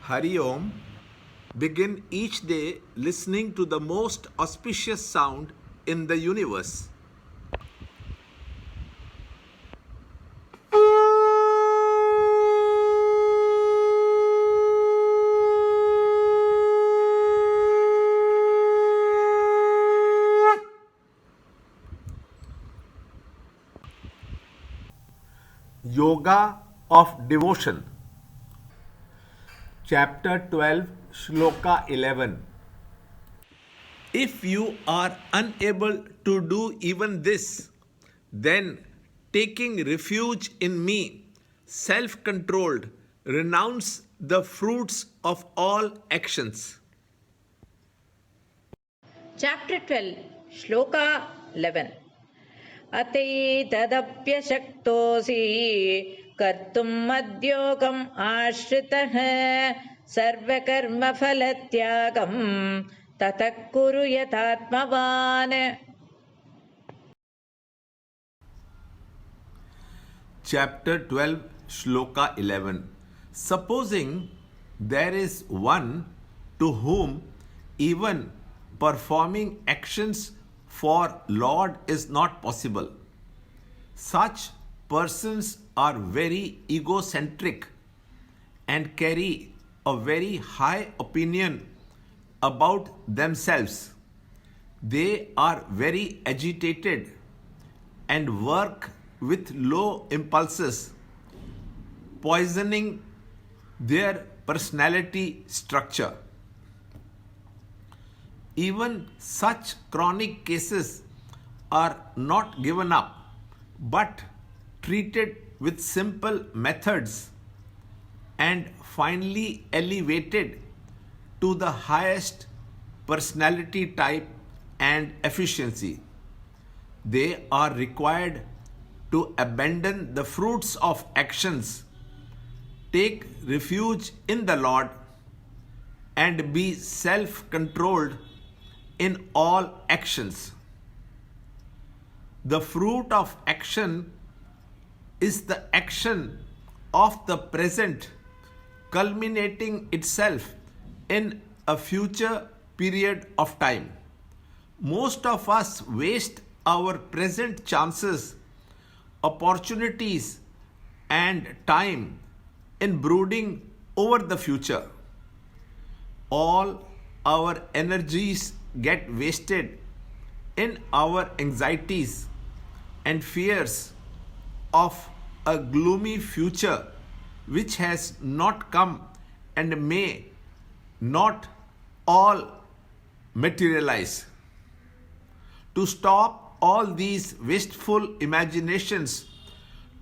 Hari Om. Begin each day listening to the most auspicious sound in the universe. Yoga of Devotion. Chapter 12, Shloka 11. If you are unable to do even this, then taking refuge in me, self controlled, renounce the fruits of all actions. Chapter 12, Shloka 11. अतैतदप्यशक्तोऽसि कर्तुम् मद्योगम् आश्रितः सर्वकर्मफलत्यागम् ततः कुरु यथात्मवान्. Chapter 12, Shloka 11. Supposing there is one to whom even performing actions for Lord is not possible. Such persons are very egocentric and carry a very high opinion about themselves. They are very agitated and work with low impulses, poisoning their personality structure. Even such chronic cases are not given up but treated with simple methods and finally elevated to the highest personality type and efficiency. They are required to abandon the fruits of actions, take refuge in the Lord, and be self controlled in all actions. The fruit of action is the action of the present, culminating itself in a future period of time. Most of us waste our present chances, opportunities, and time in brooding over the future. All our energies get wasted in our anxieties and fears of a gloomy future which has not come and may not all materialize. To stop all these wasteful imaginations,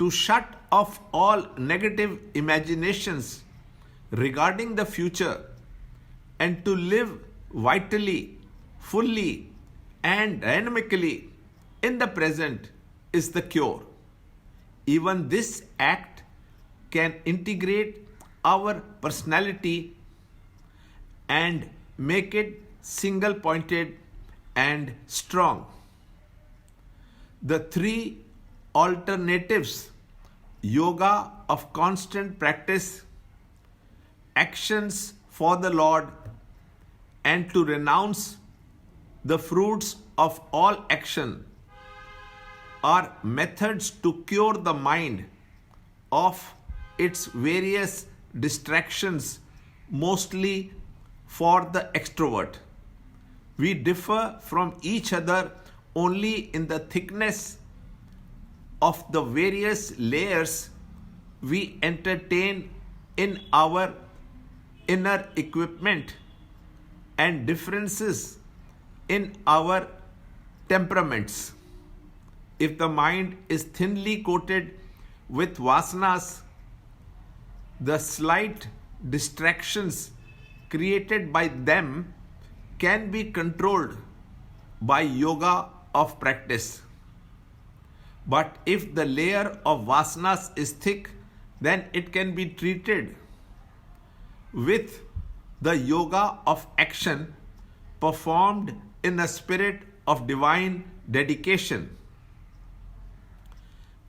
to shut off all negative imaginations regarding the future, and to live vitally, fully, and dynamically in the present is the cure. Even this act can integrate our personality and make it single pointed and strong. The three alternatives: yoga of constant practice, actions for the Lord, and to renounce the fruits of all action, are methods to cure the mind of its various distractions, mostly for the extrovert. We differ from each other only in the thickness of the various layers we entertain in our inner equipment and differences in our temperaments. If the mind is thinly coated with vasanas, the slight distractions created by them can be controlled by yoga of practice. But if the layer of vasanas is thick, then it can be treated with the yoga of action performed in a spirit of divine dedication.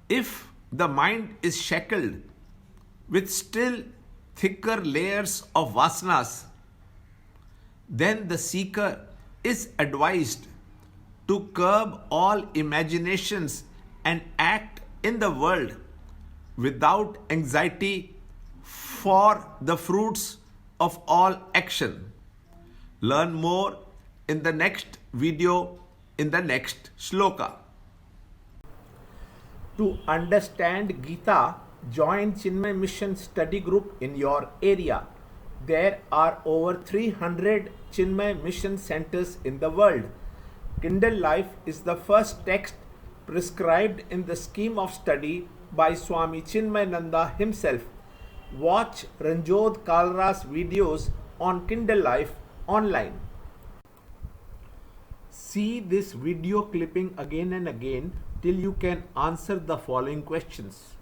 If the mind is shackled with still thicker layers of vasanas, then the seeker is advised to curb all imaginations and act in the world without anxiety for the fruits of all action. Learn more in the next video, in the next shloka. To understand Gita, join Chinmaya Mission study group in your area. There are over 300 Chinmaya Mission centers in the world. Kindle Life is the first text prescribed in the scheme of study by Swami Chinmayananda himself. Watch Ranjot Kalra's videos on Kindle Life online. See this video clipping again and again till you can answer the following questions.